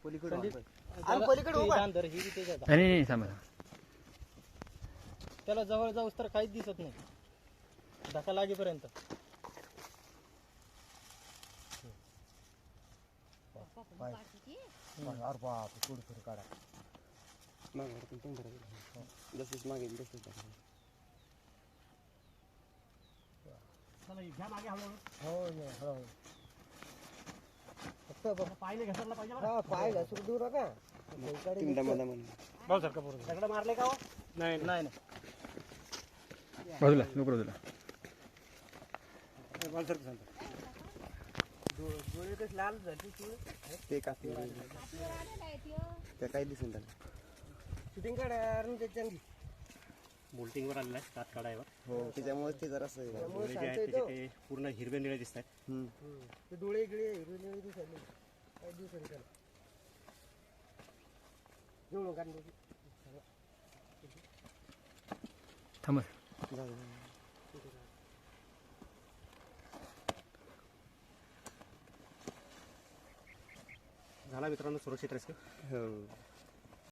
पलीकडे संदीप, आणि पलीकडे ही उभा बांध धर, ही बी त्याच्यात. नाही नाही थांबा. त्याला जवळ जाऊस तर काहीच दिसत नाही धक्का लागेपर्यंत. अरे बाप थोडी थोडी काढा जसंच मागे तसंच हो हळूहळू फक्त पाय घासून दूर का दगड मारले का हो? नाही नाही बाजूला नको बाजूला. डोळे कसे लाल झाले ते कापले ते काही दिसून झालं शूटिंग काढा त्याच्या बोल्टिंग वर आलेला आहे दात काढायवर. हो त्याच्यामुळे ते जरासं डोळे जे आहेत त्याचे ते पूर्ण हिरवे निळे दिसत आहेत. ते डोळे गिळे हिरवे निळे दिसायले काही दिवसांनी त्याला जेवण काढून थांबा. झाला मित्रांनो सुरक्षित रेस्क्यू. हो